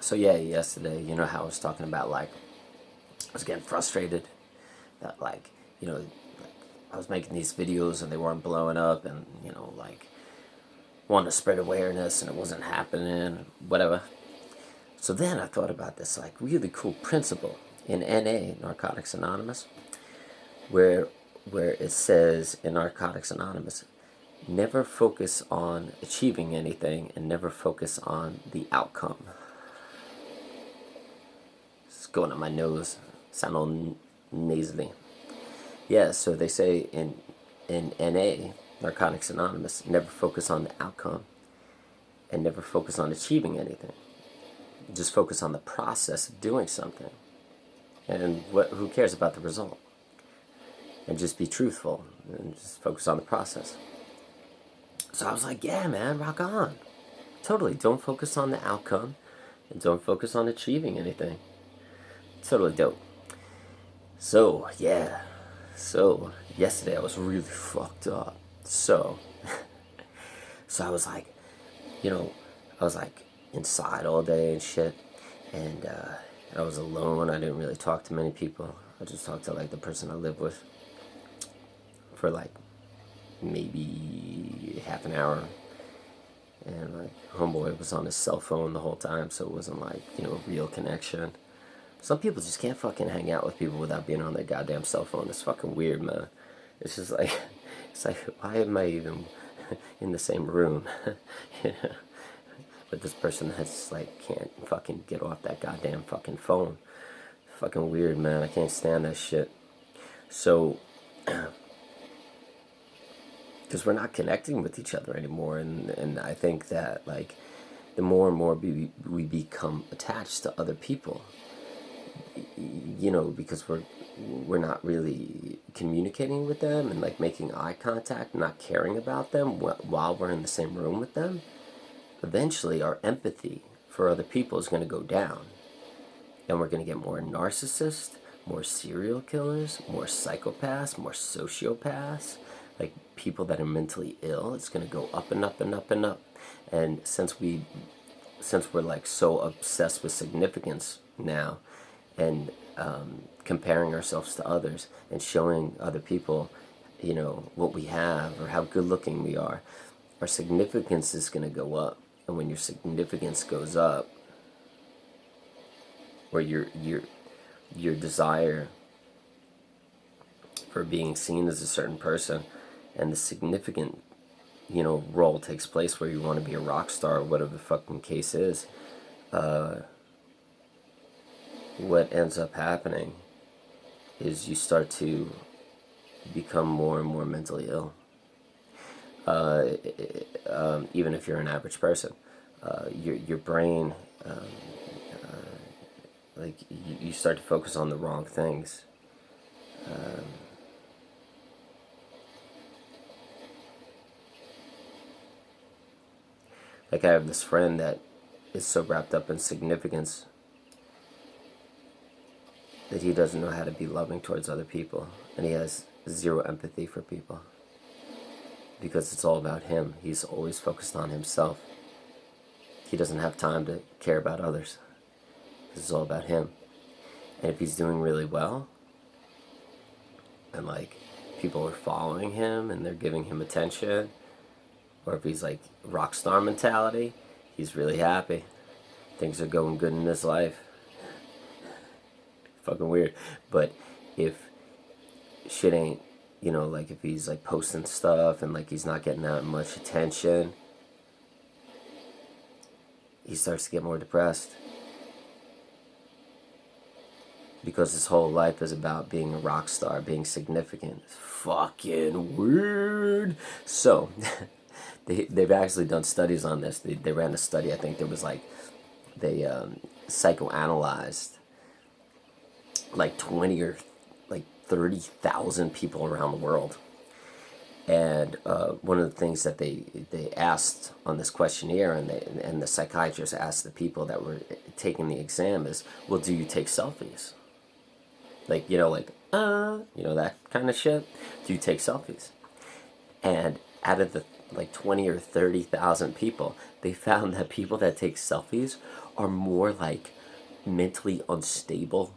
So yeah, yesterday, you know how I was talking about, like, I was getting frustrated that, like, like, I was making these videos and they weren't blowing up, and like, wanting to spread awareness and it wasn't happening, whatever. So then I thought about this, like, really cool principle in NA, Narcotics Anonymous, where it says in Narcotics Anonymous, never focus on achieving anything and never focus on the outcome. It's going on my nose, sound all nasally. Yeah, so they say in NA, Narcotics Anonymous, never focus on the outcome and never focus on achieving anything. Just focus on the process of doing something. And who cares about the result? And just be truthful and just focus on the process. So I was like, yeah, man, rock on. Totally, don't focus on the outcome and don't focus on achieving anything. Totally dope. So, yeah. So, yesterday I was really fucked up. So I was like, I was like inside all day and shit. And I was alone. I didn't really talk to many people. I just talked to, like, the person I live with for, like, maybe half an hour. And my homeboy was on his cell phone the whole time, so it wasn't like, real connection. Some people just can't fucking hang out with people without being on their goddamn cell phone. It's fucking weird, man. It's just like, it's like, why am I even in the same room? But this person that's like, can't fucking get off that goddamn fucking phone. Fucking weird, man. I can't stand that shit. So, because we're not connecting with each other anymore, and I think that, like, the more and more we become attached to other people, because we're not really communicating with them and, like, making eye contact, not caring about them while we're in the same room with them, eventually our empathy for other people is going to go down, and we're going to get more narcissists, more serial killers, more psychopaths, more sociopaths, like people that are mentally ill. It's going to go up and up and up and up. And since we're, like, so obsessed with significance now, and comparing ourselves to others and showing other people, what we have or how good looking we are, our significance is going to go up. And when your significance goes up, or your desire for being seen as a certain person, and the significant, role takes place where you want to be a rock star or whatever the fucking case is, what ends up happening is you start to become more and more mentally ill. Even if you're an average person, your brain, like, you start to focus on the wrong things. Like, I have this friend that is so wrapped up in significance that he doesn't know how to be loving towards other people, and he has zero empathy for people because it's all about him. He's always focused on himself. He doesn't have time to care about others because it's all about him. And if he's doing really well, and, like, people are following him and they're giving him attention, or if he's, like, rock star mentality, he's really happy. Things are going good in his life. Fucking weird. But if shit ain't, like, if he's, like, posting stuff and, like, he's not getting that much attention, he starts to get more depressed. Because his whole life is about being a rock star, being significant. It's fucking weird. So, they've actually done studies on this. They ran a study, I think there was, like, they psychoanalyzed like 20 or like 30,000 people around the world. And one of the things that they asked on this questionnaire, and the psychiatrist asked the people that were taking the exam is, well, do you take selfies? Like, that kind of shit. Do you take selfies? And out of the like 20 or 30,000 people, they found that people that take selfies are more like mentally unstable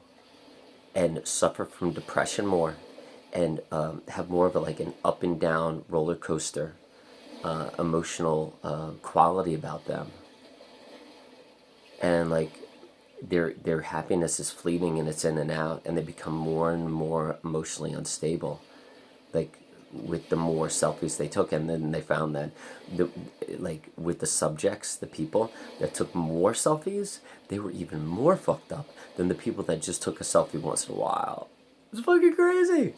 and suffer from depression more, and have more of a, like an up and down roller coaster emotional quality about them. And like their happiness is fleeting and it's in and out, and they become more and more emotionally unstable, like with the more selfies they took. And then they found that like with the subjects, the people that took more selfies, they were even more fucked up than the people that just took a selfie once in a while. It's fucking crazy.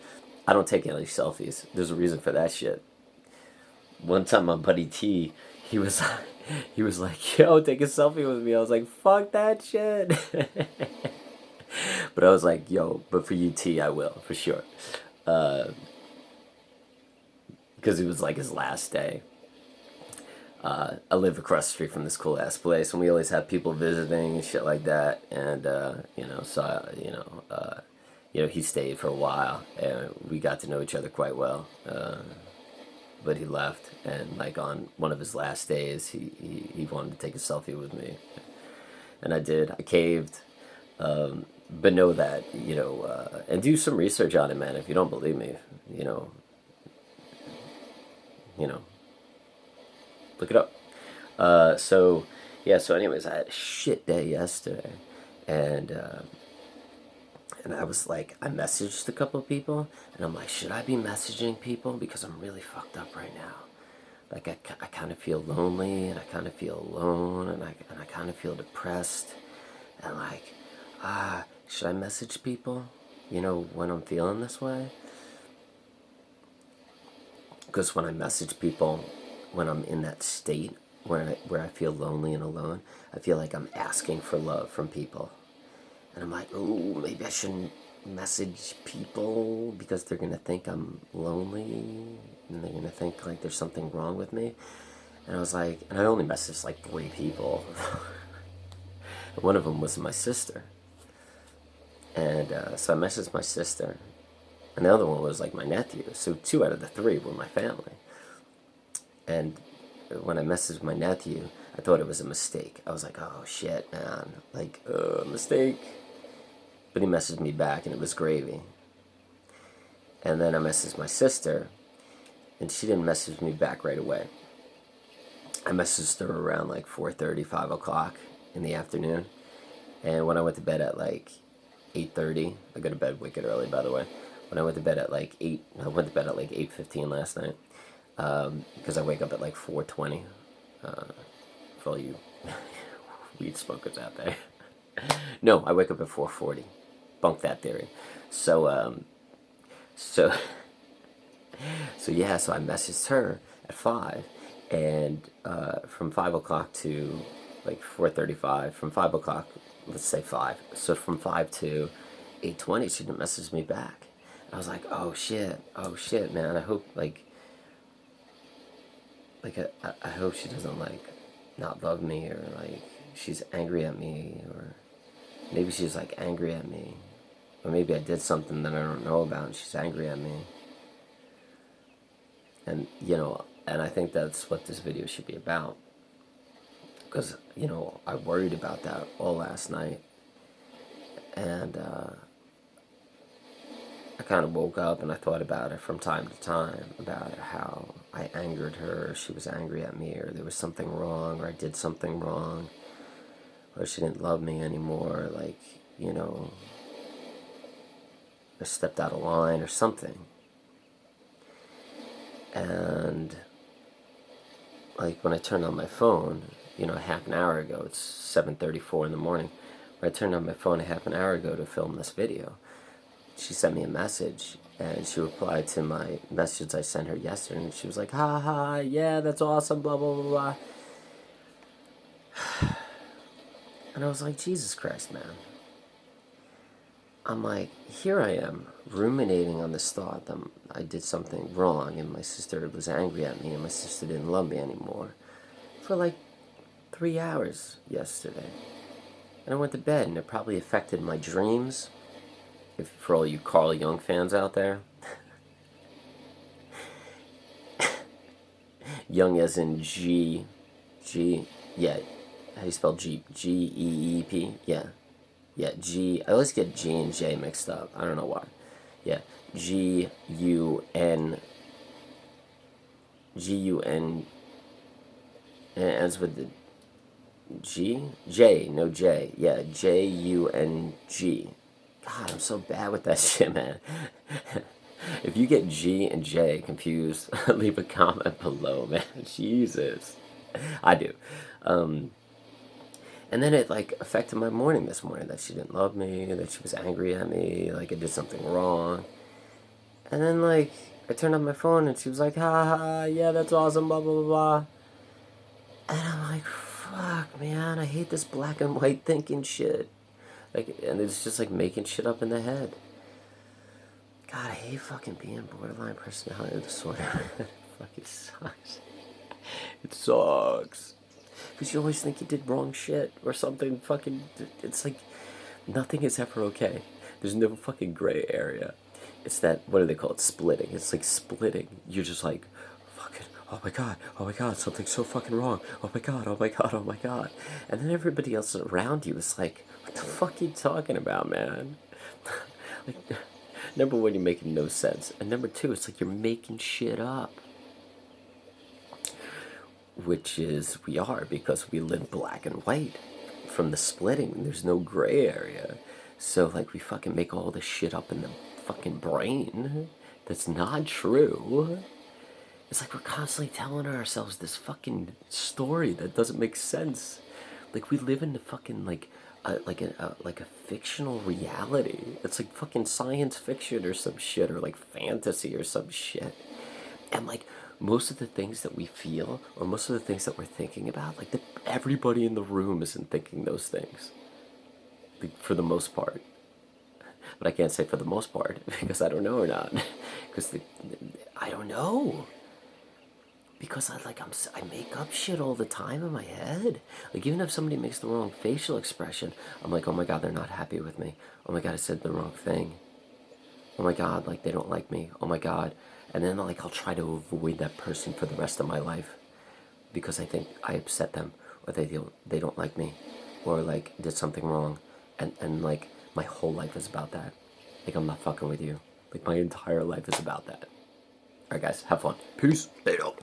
I don't take any selfies. There's a reason for that shit. One time my buddy T, he was he was like, yo, take a selfie with me. I was like, fuck that shit. But I was like, yo, but for you, T, I will, for sure. Because it was like his last day. I live across the street from this cool ass place, and we always have people visiting and shit like that. And he stayed for a while, and we got to know each other quite well. But he left, and like on one of his last days, he wanted to take a selfie with me, and I did. I caved. But know that, and do some research on it, man. If you don't believe me, you know, look it up. So yeah. So anyways, I had a shit day yesterday, and I was like, I messaged a couple of people, and I'm like, should I be messaging people because I'm really fucked up right now? Like I kind of feel lonely, and I kind of feel alone, and I kind of feel depressed, and like, should I message people? When I'm feeling this way. Because when I message people, when I'm in that state where I feel lonely and alone, I feel like I'm asking for love from people. And I'm like, oh, maybe I shouldn't message people because they're going to think I'm lonely, and they're going to think like there's something wrong with me. And I was like, and I only messaged like 3 people. And one of them was my sister. And so I messaged my sister. And the other one was like my nephew. So 2 out of the 3 were my family. And when I messaged my nephew, I thought it was a mistake. I was like, oh shit, man. Like, mistake. But he messaged me back, and it was gravy. And then I messaged my sister, and she didn't message me back right away. I messaged her around like 4:30, 5 o'clock in the afternoon. And when I went to bed at like 8:30, I go to bed wicked early, by the way. When I went to bed at like 8:15 last night, because I wake up at like 4:20, for all you weed smokers out there. No, I wake up at 4:40. Bunk that theory. So so yeah, so I messaged her at 5, and from 5 o'clock to like 4:35, from 5 o'clock, let's say 5, so from 5 to 8:20, she didn't message me back. I was like, oh shit, man. I hope I hope she doesn't like not love me, or like she's angry at me, or maybe she's like angry at me, or maybe I did something that I don't know about and she's angry at me. And and I think that's what this video should be about, because I worried about that all last night, and I kind of woke up and I thought about it from time to time, about how I angered her, or she was angry at me, or there was something wrong, or I did something wrong, or she didn't love me anymore, like, I stepped out of line or something. And like when I turned on my phone, half an hour ago, it's 7:34 in the morning, when I turned on my phone a half an hour ago to film this video, she sent me a message, and she replied to my message I sent her yesterday, and she was like, ha ha, yeah, that's awesome, blah blah blah blah. And I was like, Jesus Christ, man. I'm like, here I am ruminating on this thought that I did something wrong, and my sister was angry at me, and my sister didn't love me anymore, for like 3 hours yesterday. And I went to bed, and it probably affected my dreams. If for all you Carl Jung fans out there, Young as in yeah. How do you spell Geep? Yeah. Yeah, G. I always get G and J mixed up. I don't know why. Yeah, Gun. And it ends with the J, no J. Yeah, Jung. God, I'm so bad with that shit, man. If you get G and J confused, leave a comment below, man. Jesus. I do. And then it like affected my morning this morning, that she didn't love me, that she was angry at me, like I did something wrong. And then like I turned on my phone and she was like, ha ha, yeah, that's awesome, blah blah blah blah. And I'm like, fuck, man, I hate this black and white thinking shit. Like, and it's just like making shit up in the head. God, I hate fucking being borderline personality disorder. Fucking sucks. It sucks. Because you always think you did wrong shit or something fucking. It's like nothing is ever okay. There's no fucking gray area. It's that, what do they call it? Splitting. It's like splitting. You're just like, fucking, oh my god, something's so fucking wrong. Oh my god, oh my god, oh my god. And then everybody else around you is like, what the fuck are you talking about, man? Like, number one, you're making no sense. And number two, it's like you're making shit up. Which is, we are, because we live black and white. From the splitting, there's no gray area. So, like, we fucking make all this shit up in the fucking brain that's not true. It's like we're constantly telling ourselves this fucking story that doesn't make sense. Like, we live in the fucking, like a fictional reality. It's like fucking science fiction or some shit, or like fantasy or some shit. And like most of the things that we feel, or most of the things that we're thinking about, like everybody in the room isn't thinking those things, like, for the most part. But I can't say for the most part because I don't know or not. Because I don't know. Because I make up shit all the time in my head. Like, even if somebody makes the wrong facial expression, I'm like, oh my god, they're not happy with me. Oh my god, I said the wrong thing. Oh my god, like, they don't like me. Oh my god. And then like I'll try to avoid that person for the rest of my life because I think I upset them, or they don't like me, or like did something wrong. And like my whole life is about that. Like, I'm not fucking with you. Like, my entire life is about that. Alright guys, have fun. Peace. Later.